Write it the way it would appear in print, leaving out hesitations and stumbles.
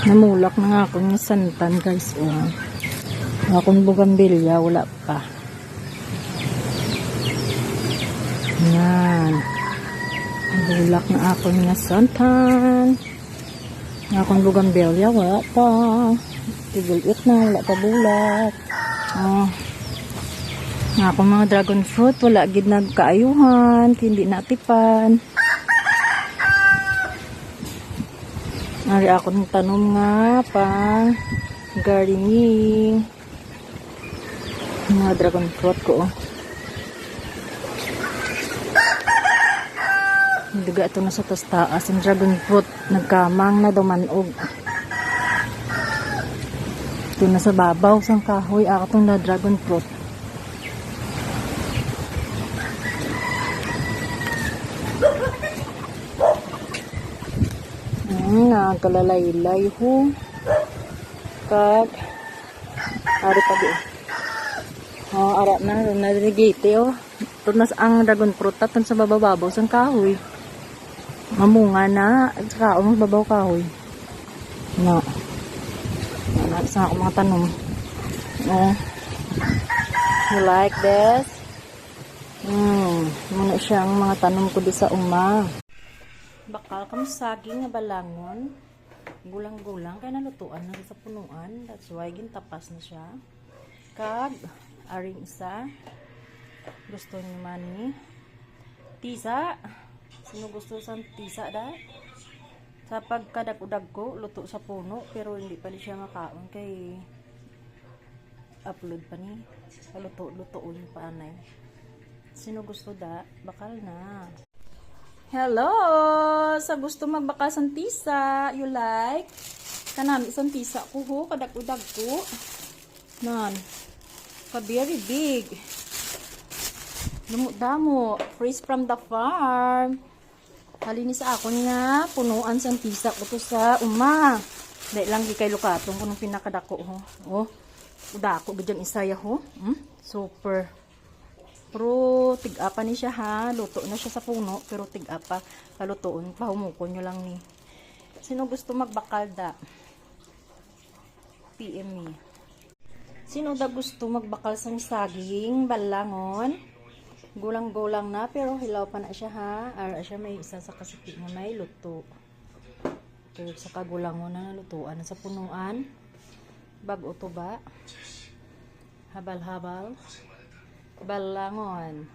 Namulak na nga ako ng santan guys. Akong bugambilya, wala pa. Yan. Namulak na ako ng santan. Akong bugambilya, wala pa. Tigulit na, wala pa bulak. Akong mga dragon fruit, wala gid nagkaayuhan, hindi natipan. Ari ako ng tanom nga pang gardening. Mga dragon fruit ko. Duga ito na sa taas. Ang dragon fruit nagkamang na dumanog. Ito na sa babaw sang kahoy. Ako itong na dragon fruit. Nagkalalaylay ho. Kag ari pa di. Ara na nadirigate Ito na ang dragon fruit tan sa bababaw sang kahoy. Mamunga na saka babaw kahoy. No. Ana sa ako mga tanom. You like this? Muna siyang mga tanom ko di sa uma. Bakal kami saging nga balangon. Gulang-gulang kaya nalutuan na sa punuan. That's why gintapas na siya. Kag aring isa. Gusto niyo man ni tisa. Sino gusto sa tisa da? Sa pagkadag-udag ko, luto sa puno pero hindi pa siya makaon kay upload pa ni. Luto-lutoon pa anay. Sino gusto da? Bakal na. Hello! Sa gusto magbaka sang tisa, you like? Kanami sang tisa ko ho, kadag-udag ko. Nan. Ka-very big. Damo, fresh from the farm. Halinis ako nga, punuan sang tisa ko to sa uma. Dahil lang di kay lukatong kung pinakadako ho. Udako, gadyan isaya ho. Super. Pero tig-apa ni siya ha. Luto na siya sa puno. Pero tig-apa. Kalutoon. Pahumukon nyo lang ni. Sino gusto magbakal da? PM me. Sino da gusto magbakal sang saging? Balangon? Gulang-gulang na. Pero hilaw pa na siya ha. Ara siya may isa sa kasiti na may luto. Pero sa kagulangon na nalutuan. Sa punuan. Bago to ba? Habal-habal. Balangon.